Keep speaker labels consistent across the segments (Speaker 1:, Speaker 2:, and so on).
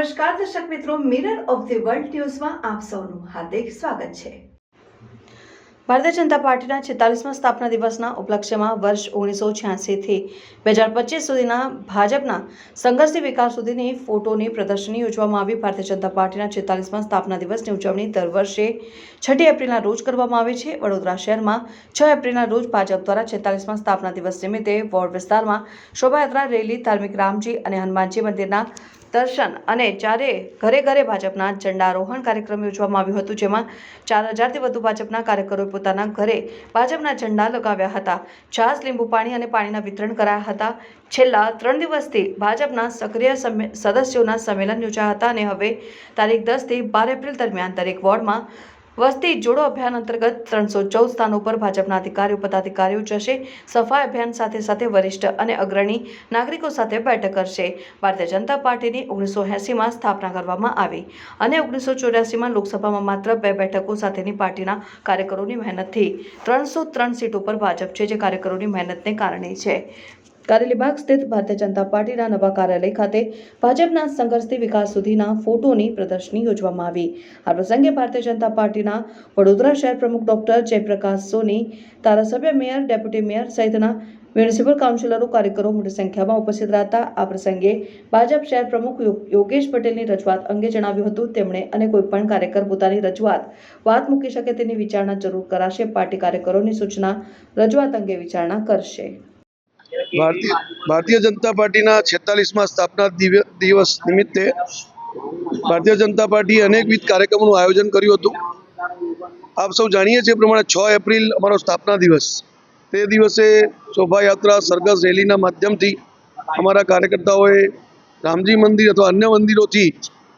Speaker 1: નમસ્કાર દર્શક મિત્રો, મિરર ઓફ ધ વર્લ્ડ ન્યૂઝમાં આપ સૌનું હાર્દિક સ્વાગત છે। ભારતીય જનતા પાર્ટીના 46મા સ્થાપના દિવસના ઉપલક્ષ્યમાં વર્ષ 1986 થી 2025 સુધીના ભાજપના સંઘર્ષથી વિકાસ સુધીની ફોટોની પ્રદર્શની યોજવામાં આવી। ભારતીય જનતા પાર્ટીના 46મા સ્થાપના દિવસની ઉજવણી દર વર્ષે 6 એપ્રિલના રોજ કરવામાં આવે છે। વડોદરા શહેરમાં 6 એપ્રિલના રોજ ભાજપ દ્વારા 46મા સ્થાપના દિવસ નિમિત્તે વોર્ડ વિસ્તારમાં શોભાયાત્રા, રેલી, ધાર્મિક રામજી અને હનુમાનજી મંદિરના દર્શન અને ચારે ઘરે ઘરે ભાજપના ઝંડારોહણ કાર્યક્રમ યોજવામાં આવ્યો હતો, જેમાં 4000થી વધુ ભાજપના કાર્યકરોએ પોતાના ઘરે ભાજપના ઝંડા લગાવ્યા હતા। છાસ, લીંબુ પાણી અને પાણીના વિતરણ કરાયા હતા। છેલ્લા 3 દિવસથી ભાજપના સક્રિય સદસ્યોના સંમેલન યોજાયા હતા અને હવે તારીખ 10 થી 12 એપ્રિલ દરમિયાન દરેક વોર્ડમાં વસ્તી જોડો અભિયાન અંતર્ગત 314 સ્થાનો પર ભાજપના અધિકારીઓ, પદાધિકારીઓ જશે। સફાઈ અભિયાન સાથે સાથે વરિષ્ઠ અને અગ્રણી નાગરિકો સાથે બેઠક કરશે। ભારતીય જનતા પાર્ટીની 1980માં સ્થાપના કરવામાં આવી અને 1984માં લોકસભામાં માત્ર 2 બેઠકો સાથેની પાર્ટીના કાર્યકરોની મહેનતથી 303 સીટો પર ભાજપ છે, જે કાર્યકરોની મહેનતને કારણે છે। કારેલીબાગ સ્થિત ભારતીય જનતા પાર્ટીના નવા કાર્યાલય ખાતે ભાજપના સંઘર્ષથી વિકાસ સુધીના ફોટોની પ્રદર્શની યોજવામાં આવી। આ પ્રસંગે ભારતીય જનતા પાર્ટીના વડોદરા શહેર પ્રમુખ ડોક્ટર જયપ્રકાશ સોની, ધારાસભ્ય, મેયર, ડેપ્યુટી મેયર સહિતના મ્યુનિસિપલ કાઉન્સિલરો, કાર્યકરો મોટી સંખ્યામાં ઉપસ્થિત રહ્યા હતા। આ પ્રસંગે ભાજપ શહેર પ્રમુખ યોગેશ પટેલની રજૂઆત અંગે જણાવ્યું હતું। તેમણે અને કોઈપણ કાર્યકર પોતાની વાત મૂકી શકે તેની વિચારણા જરૂર કરાશે। પાર્ટી કાર્યકરોની સૂચના રજૂઆત અંગે વિચારણા કરશે।
Speaker 2: ભારતીય જનતા પાર્ટીના 46મા સ્થાપના દિવસ નિમિત્તે ભારતીય જનતા પાર્ટીએ અનેકવિધ કાર્યક્રમોનું આયોજન કર્યું હતું। આપ સૌ જાણીએ છીએ પ્રમાણે 6 એપ્રિલ અમારો સ્થાપના દિવસ। તે દિવસે શોભાયાત્રા, સરઘસ, રેલીના માધ્યમથી અમારા કાર્યકર્તાઓએ રામજી મંદિર અથવા અન્ય મંદિરોથી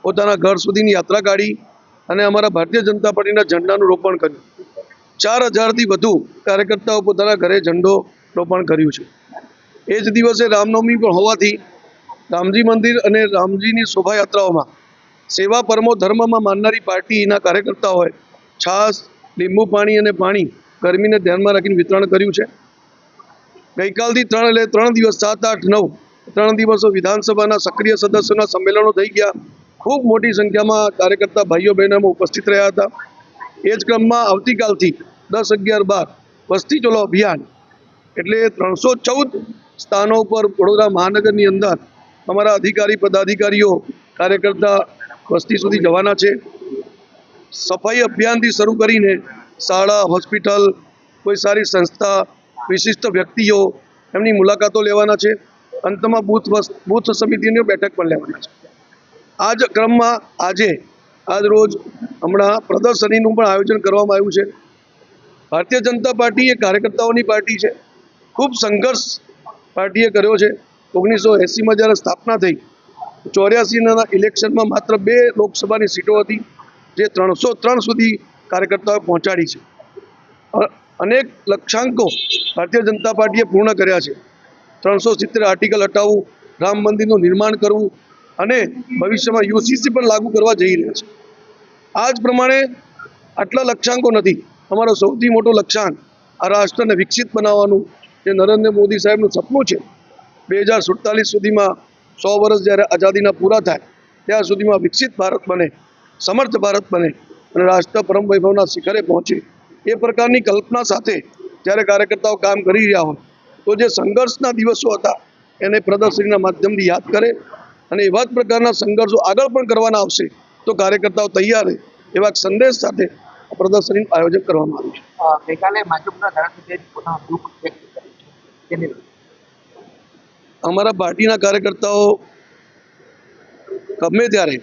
Speaker 2: પોતાના ઘર સુધીની યાત્રા કાઢી અને અમારા ભારતીય જનતા પાર્ટીના ઝંડાનું રોપણ કર્યું। 4000થી વધુ કાર્યકર્તાઓ પોતાના ઘરે ઝંડો રોપણ કર્યું છે। એ જ દિવસે રામનવમી પણ હોવાથી રામજી મંદિર અને રામજીની શોભાયાત્રાઓમાં સેવા પરમો ધર્મમાં માનનારી પાર્ટીના કાર્યકર્તાઓએ છાસ, લીંબુ પાણી અને પાણી ગરમીને ધ્યાનમાં રાખીને વિતરણ કર્યું છે। ગઈકાલથી 3 દિવસ 7, 8, 9 3 દિવસો વિધાનસભાના સક્રિય સદસ્યોના સંમેલનો થઈ ગયા। ખૂબ મોટી સંખ્યામાં કાર્યકર્તા ભાઈઓ બહેનો ઉપસ્થિત રહ્યા હતા। એ જ ક્રમમાં આવતીકાલથી 10, 11, 12 વસ્તી ચોલો અભિયાન એટલે 314 સ્થાનો પર વડોદરા મહાનગરની અંદર અમારા અધિકારી, પદાધિકારીઓ, કાર્યકર્તા વસ્તી સુધી જવાના છે। સફાઈ અભિયાનથી શરૂ કરીને શાળા, હોસ્પિટલ, કોઈ સારી સંસ્થા, વિશિષ્ટ વ્યક્તિઓ એમની મુલાકાતો લેવાના છે। અંતમાં બૂથ સમિતિની બેઠક પણ લેવાના છે। આ જ ક્રમમાં આજ રોજ હમણાં પ્રદર્શનીનું પણ આયોજન કરવામાં આવ્યું છે। ભારતીય જનતા પાર્ટી એ કાર્યકર્તાઓની પાર્ટી છે। ખૂબ સંઘર્ષ પાર્ટીએ કર્યો છે। 1980માં જ્યારે સ્થાપના થઈ, 84ના ઇલેક્શનમાં માત્ર 2 લોકસભાની સીટો હતી, જે 303 સુધી કાર્યકર્તાઓએ પહોંચાડી છે। અનેક લક્ષ્યાંકો ભારતીય જનતા પાર્ટીએ પૂર્ણ કર્યા છે। 370 આર્ટિકલ હટાવવું, રામ મંદિરનું નિર્માણ કરવું અને ભવિષ્યમાં યુસીસી પણ લાગુ કરવા જઈ રહ્યા છે। આ જ પ્રમાણે આટલા લક્ષ્યાંકો નથી, અમારો સૌથી મોટો લક્ષ્યાંક આ રાષ્ટ્રને વિકસિત બનાવવાનું, જે નરેન્દ્ર મોદી સાહેબનું સપનું છે 2047 સુધીમાં 100 વર્ષ જ્યારે આઝાદીના પૂરા થાય ત્યાં સુધીમાં વિકસિત ભારત બને, સમર્થ ભારત બને અને રાષ્ટ્ર પરમ વૈભવના શિખરે પહોંચે। એ પ્રકારની કલ્પના સાથે જ્યારે કાર્યકર્તાઓ કામ કરી રહ્યા હોય તો જે સંઘર્ષના દિવસો હતા એને પ્રદર્શનીના માધ્યમથી યાદ કરે અને એવા જ પ્રકારના સંઘર્ષો આગળ પણ કરવાના આવશે તો કાર્યકર્તાઓ તૈયાર રહે, એવા સંદેશ સાથે પ્રદર્શનીનું આયોજન કરવામાં આવ્યું છે।
Speaker 3: ગઈકાલે ભાજપના ધારાસભ્યએ પોતાનું દુઃખ વ્યક્ત કર્યું છે।
Speaker 2: અમારા પાર્ટીના કાર્યકર્તાઓ ગમે ત્યારે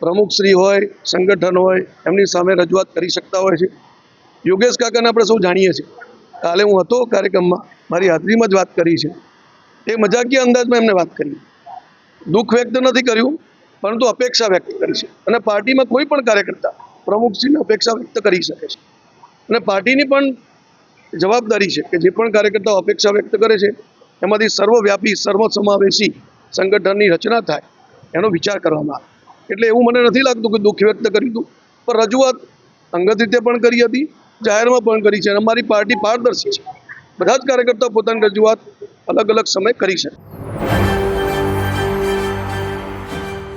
Speaker 2: પ્રમુખશ્રી હોય, સંગઠન હોય, એમની સામે રજૂઆત કરી શકતા હોય છે। યોગેશ કાકાને આપણે સૌ જાણીએ છીએ। કાલે હું હતો કાર્યક્રમમાં, મારી હાજરીમાં જ વાત કરી છે। એ મજાકીય અંદાજમાં એમને વાત કરી, દુઃખ વ્યક્ત નથી કર્યું, પરંતુ અપેક્ષા વ્યક્ત કરી છે। અને પાર્ટીમાં કોઈ પણ કાર્યકર્તા પ્રમુખશ્રીની અપેક્ષા વ્યક્ત કરી શકે છે અને પાર્ટીની પણ જવાબદારી છે કે જે પણ કાર્યકર્તાઓ અપેક્ષા વ્યક્ત કરે છે એમાંથી સર્વવ્યાપી, સર્વસમાવેશી સંગઠનની રચના થાય એનો વિચાર કરવામાં આવે। એટલે એવું મને નથી લાગતું કે દુઃખ વ્યક્ત કર્યું હતું, પણ રજૂઆત અંગત રીતે પણ કરી હતી, જાહેરમાં પણ કરી છે। અને અમારી પાર્ટી પારદર્શી છે, બધા જ કાર્યકર્તાઓ પોતાની રજૂઆત અલગ અલગ સમય કરી શકે।